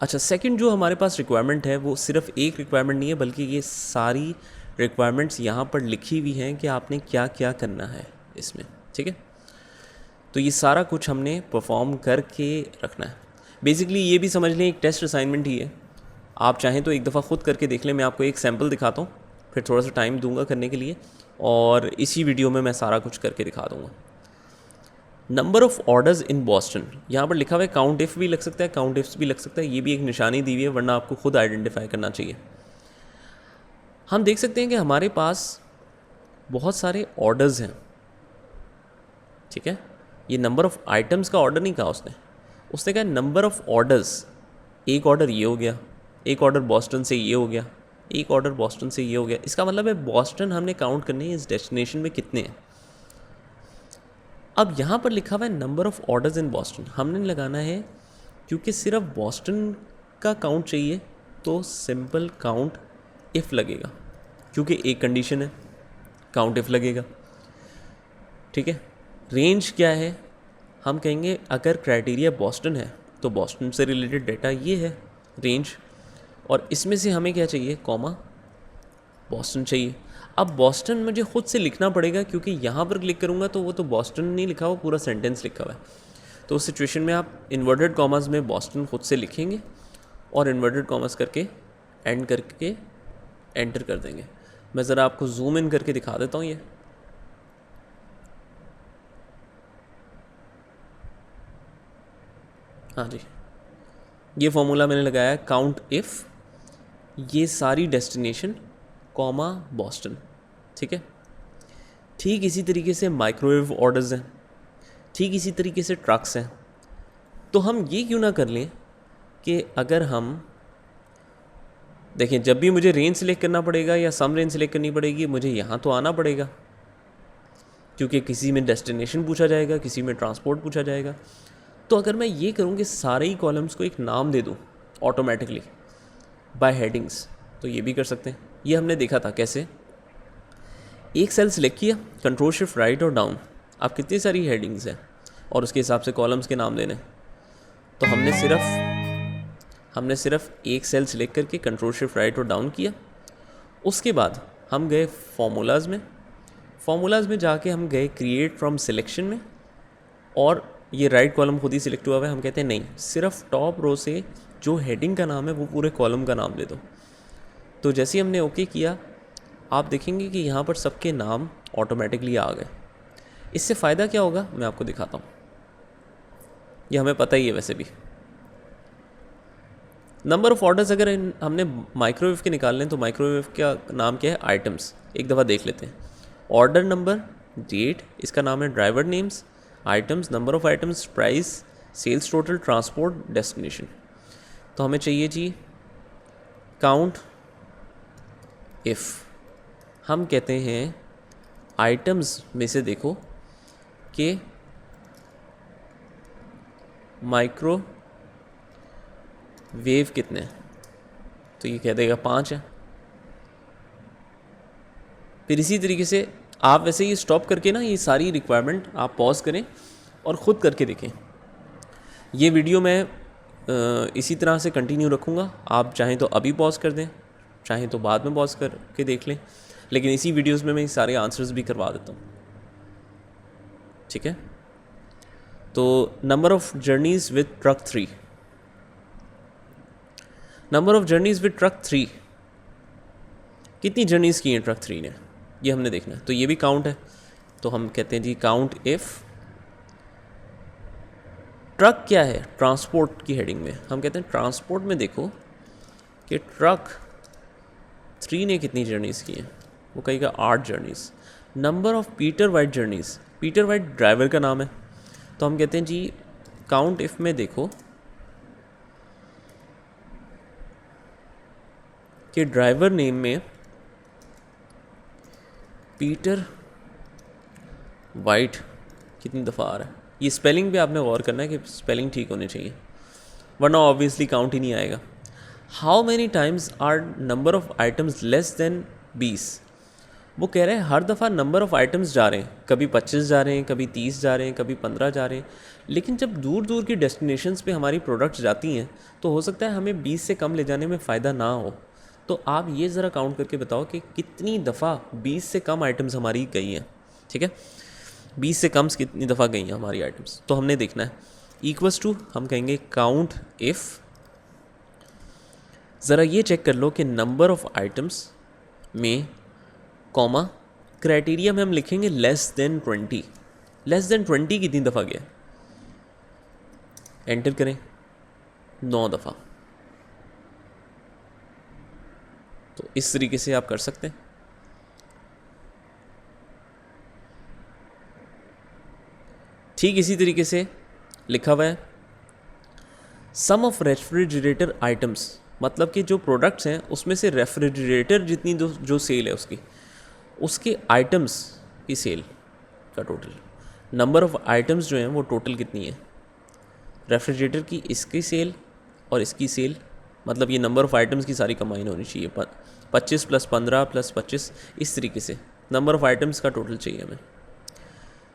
अच्छा, सेकंड जो हमारे पास रिक्वायरमेंट है वो सिर्फ एक रिक्वायरमेंट नहीं है, बल्कि ये सारी रिक्वायरमेंट्स यहाँ पर लिखी हुई हैं कि आपने क्या क्या करना है इसमें। ठीक है, तो ये सारा कुछ हमने परफॉर्म करके रखना है। बेसिकली ये भी समझ लें एक टेस्ट असाइनमेंट ही है। आप चाहें तो एक दफ़ा ख़ुद करके देख लें। मैं आपको एक सैम्पल दिखाता हूँ, फिर थोड़ा सा टाइम दूंगा करने के लिए, और इसी वीडियो में मैं सारा कुछ करके दिखा दूँगा। Number of orders in Boston, यहाँ पर लिखा हुआ है काउंट इफ़ भी लग सकता है, काउंट इफ्स भी लग सकता है, ये भी एक निशानी दी हुई है, वरना आपको खुद आइडेंटिफाई करना चाहिए। हम देख सकते हैं कि हमारे पास बहुत सारे ऑर्डर्स हैं। ठीक है, ये नंबर ऑफ़ आइटम्स का ऑर्डर नहीं कहा उसने कहा नंबर ऑफ़ ऑर्डर्स। एक ऑर्डर ये हो गया, एक ऑर्डर बॉस्टन से ये हो गया, एक ऑर्डर बॉस्टन से ये हो गया। इसका मतलब है बॉस्टन हमने काउंट करने हैं, इस डेस्टिनेशन में कितने हैं। अब यहाँ पर लिखा हुआ है number of orders in Boston, हमने लगाना है क्योंकि सिर्फ बॉस्टन का काउंट चाहिए तो सिंपल काउंट इफ़ लगेगा, क्योंकि एक कंडीशन है, काउंट इफ़ लगेगा। ठीक है, रेंज क्या है, हम कहेंगे अगर क्राइटेरिया बॉस्टन है तो बॉस्टन से रिलेटेड डेटा ये है रेंज, और इसमें से हमें क्या चाहिए, कॉमा बॉस्टन चाहिए। अब बॉस्टन मुझे खुद से लिखना पड़ेगा, क्योंकि यहाँ पर क्लिक करूँगा तो वो तो बॉस्टन नहीं लिखा हुआ, पूरा सेंटेंस लिखा हुआ है। तो उस सिचुएशन में आप इन्वर्टेड कॉमर्स में बॉस्टन खुद से लिखेंगे और इन्वर्टेड कॉमर्स करके एंड करके एंटर कर देंगे। मैं ज़रा आपको जूम इन करके दिखा देता हूँ। ये हाँ जी, ये फॉर्मूला मैंने लगाया काउंट इफ़, ये सारी डेस्टिनेशन कॉमा बॉस्टन। ठीक है, ठीक इसी तरीके से माइक्रोवेव ऑर्डर्स हैं, ठीक इसी तरीके से ट्रक्स हैं। तो हम ये क्यों ना कर लें कि अगर हम देखें, जब भी मुझे रेंज सेलेक्ट करना पड़ेगा या सम रेंज सेलेक्ट करनी पड़ेगी, मुझे यहाँ तो आना पड़ेगा, क्योंकि किसी में डेस्टिनेशन पूछा जाएगा, किसी में ट्रांसपोर्ट पूछा जाएगा। तो अगर मैं ये करूँ कि सारे ही कॉलम्स को एक नाम दे दूँ ऑटोमेटिकली बाय हेडिंग्स, तो ये भी कर सकते हैं। ये हमने देखा था कैसे, एक सेल सिलेक्ट किया, कंट्रोल शिफ्ट राइट और डाउन, आप कितनी सारी हेडिंग्स हैं और उसके हिसाब से कॉलम्स के नाम देने। तो हमने सिर्फ एक सेल सिलेक्ट करके कंट्रोल शिफ्ट राइट और डाउन किया। उसके बाद हम गए फार्मूलाज़ में जाके हम गए क्रिएट फ्रॉम सिलेक्शन में, और ये राइट कॉलम खुद ही सिलेक्ट हुआ है। हम कहते हैं नहीं, सिर्फ टॉप रो से जो हेडिंग का नाम है वो पूरे कॉलम का नाम दे दो। तो जैसे ही हमने ओके किया, आप देखेंगे कि यहाँ पर सबके नाम ऑटोमेटिकली आ गए। इससे फ़ायदा क्या होगा मैं आपको दिखाता हूँ, ये हमें पता ही है वैसे भी। नंबर ऑफ़ ऑर्डर्स अगर हमने माइक्रोवेव के निकाल लें तो माइक्रोवेव का नाम क्या है, आइटम्स। एक दफ़ा देख लेते हैं, ऑर्डर नंबर, डेट, इसका नाम है driver names, items, number of items, price, sales total, transport, destination. तो हमें चाहिए जी काउंट इफ़। हम कहते हैं आइटम्स में से देखो कि माइक्रो वेव कितने हैं, तो ये कह देगा 5 है। फिर इसी तरीके से आप वैसे ही स्टॉप करके ना ये सारी रिक्वायरमेंट आप पॉज करें और ख़ुद करके देखें। ये वीडियो मैं इसी तरह से कंटिन्यू रखूँगा, आप चाहें तो अभी पॉज कर दें, चाहें तो बाद में पॉज करके देख लें, लेकिन इसी वीडियोस में मैं सारे आंसर्स भी करवा देता हूँ। ठीक है, तो number of journeys with truck 3, number of journeys with truck 3, कितनी जर्नीज़ की हैं ट्रक 3 ने, ये हमने देखना है। तो ये भी काउंट है, तो हम कहते हैं जी काउंट इफ़। ट्रक क्या है, ट्रांसपोर्ट की हेडिंग में हम कहते हैं ट्रांसपोर्ट में देखो कि ट्रक 3 ने कितनी जर्नीज़ की हैं, वो कहेगा 8 journeys. Number of Peter white journeys, Peter white driver का नाम है, तो हम कहते हैं जी काउंट इफ़ में देखो कि ड्राइवर नेम में पीटर वाइट कितनी दफ़ा आ रहा है। ये स्पेलिंग पे आपने गौर करना है कि स्पेलिंग ठीक होनी चाहिए, वरना ऑब्वियसली काउंट ही नहीं आएगा। How many times are number of items less than 20, वो कह रहे हैं हर दफ़ा नंबर ऑफ़ आइटम्स जा रहे हैं, कभी 25 जा रहे हैं, कभी 30 जा रहे हैं, कभी 15 जा रहे हैं, लेकिन जब दूर दूर की डेस्टिनेशंस पे हमारी प्रोडक्ट्स जाती हैं तो हो सकता है हमें 20 से कम ले जाने में फ़ायदा ना हो। तो आप ये ज़रा काउंट करके बताओ कि कितनी दफ़ा 20 से कम आइटम्स हमारी गई हैं। ठीक है, 20 से कम कितनी दफ़ा गई हैं हमारी आइटम्स, तो हमने देखना है। इक्वल्स टू हम कहेंगे काउंट इफ़, ज़रा ये चेक कर लो कि नंबर ऑफ़ आइटम्स में कॉमा क्राइटेरिया में हम लिखेंगे लेस देन 20। लेस देन 20 कितनी दफ़ा गया, एंटर करें, 9 दफ़ा। तो इस तरीके से आप कर सकते हैं। ठीक इसी तरीके से लिखा हुआ है सम ऑफ रेफ्रिजरेटर आइटम्स, मतलब कि जो प्रोडक्ट्स हैं उसमें से रेफ्रिजरेटर जितनी जो सेल है उसके आइटम्स की सेल का टोटल, नंबर ऑफ़ आइटम्स जो हैं वो टोटल कितनी है, रेफ्रिजरेटर की इसकी सेल और इसकी सेल, मतलब ये नंबर ऑफ़ आइटम्स की सारी कंबाइन होनी चाहिए। 25 + 15 + 25, इस तरीके से नंबर ऑफ़ आइटम्स का टोटल चाहिए हमें।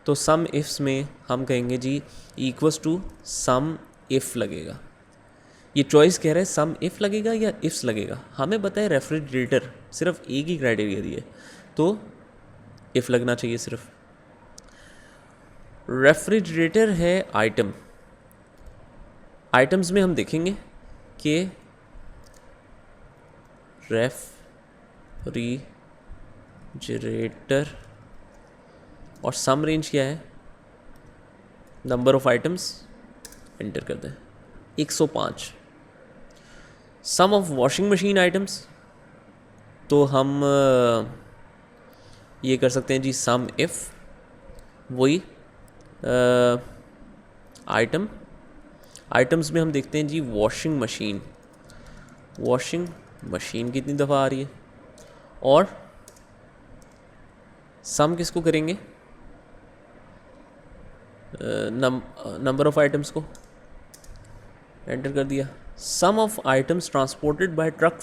तो सम इफ्स में हम कहेंगे G equals to some if लगेगा। ये चॉइस कह रहा है सम इफ़ लगेगा या इफ्स लगेगा, हमें बताए रेफ्रिजरेटर सिर्फ एक ही क्राइटेरिया दिए, तो इफ़ लगना चाहिए सिर्फ। रेफ्रिजरेटर है आइटम, आइटम्स में हम देखेंगे कि रेफ्रिजरेटर और सम रेंज क्या है, नंबर ऑफ आइटम्स एंटर कर दें 105। सम ऑफ वॉशिंग मशीन आइटम्स, तो हम ये कर सकते हैं जी सम इफ़ वही आइटम्स में हम देखते हैं जी वॉशिंग मशीन कितनी दफ़ा आ रही है, और सम किसको करेंगे, नंबर ऑफ़ आइटम्स को एंटर कर दिया। Sum of items transported by truck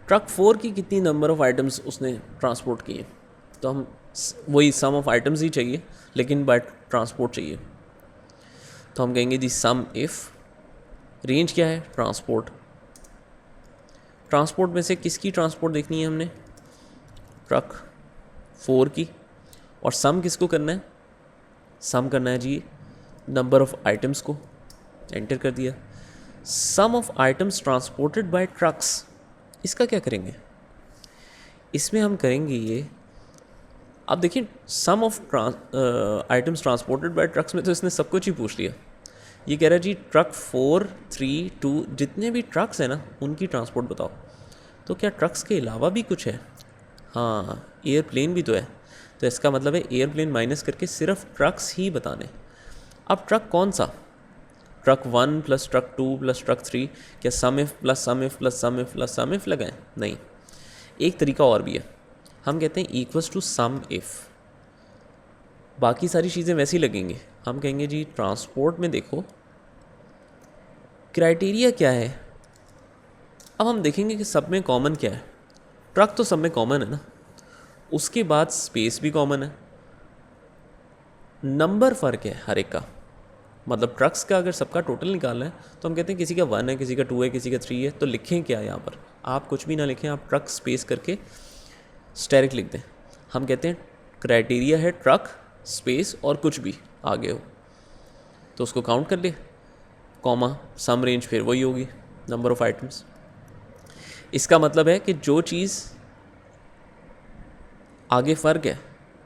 4 की कितनी नंबर ऑफ़ आइटम्स उसने ट्रांसपोर्ट किए, तो हम वही सम ऑफ आइटम्स ही चाहिए लेकिन बाय ट्रांसपोर्ट चाहिए, तो हम कहेंगे जी सम इफ़ रेंज क्या है, ट्रांसपोर्ट में से किसकी ट्रांसपोर्ट देखनी है हमने, ट्रक 4 की, और सम किसको करना है, सम करना है जी नंबर ऑफ़ आइटम्स को, एंटर कर दिया। Sum of items transported by trucks, इसका क्या करेंगे, इसमें हम करेंगे ये, अब देखिए sum of items transported by trucks में तो इसने सब कुछ ही पूछ लिया। ये कह रहा है जी ट्रक 4, 3, 2 जितने भी ट्रक्स हैं ना उनकी ट्रांसपोर्ट बताओ। तो क्या ट्रक्स के अलावा भी कुछ है, हाँ एयरप्लेन भी तो है, तो इसका मतलब है एयरप्लेन माइनस करके सिर्फ ट्रक्स ही बताने। अब ट्रक कौन सा, ट्रक 1 + ट्रक 2 + ट्रक 3, क्या सम if plus some if plus some if plus some if लगाएं, नहीं, एक तरीका और भी है, हम कहते हैं इक्वल्स टू सम इफ़, बाकी सारी चीज़ें वैसी लगेंगी। हम कहेंगे जी ट्रांसपोर्ट में देखो क्राइटेरिया क्या है, अब हम देखेंगे कि सब में कॉमन क्या है, ट्रक तो सब में कॉमन है ना, उसके बाद स्पेस भी कॉमन है, नंबर फ़र्क है हर एक का, मतलब ट्रक्स का अगर सबका टोटल निकालना है तो हम कहते हैं किसी का 1 है, किसी का 2 है, किसी का 3 है, तो लिखें क्या यहाँ पर, आप कुछ भी ना लिखें, आप ट्रक स्पेस करके स्टेरिक लिख दें। हम कहते हैं क्राइटेरिया है ट्रक स्पेस और कुछ भी आगे हो, तो उसको काउंट कर ले, कॉमा सम रेंज फिर वही होगी नंबर ऑफ़ आइटम्स। इसका मतलब है कि जो चीज़ आगे फ़र्क है,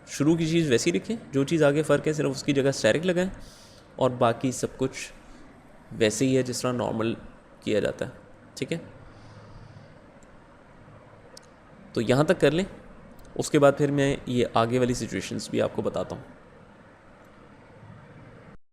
शुरू की चीज़ वैसी लिखें, जो चीज़ आगे फ़र्क है सिर्फ उसकी जगह स्टेरिक लगाएं, और बाकी सब कुछ वैसे ही है जिस तरह नॉर्मल किया जाता है। ठीक है, तो यहाँ तक कर लें, उसके बाद फिर मैं ये आगे वाली सिचुएशंस भी आपको बताता हूँ।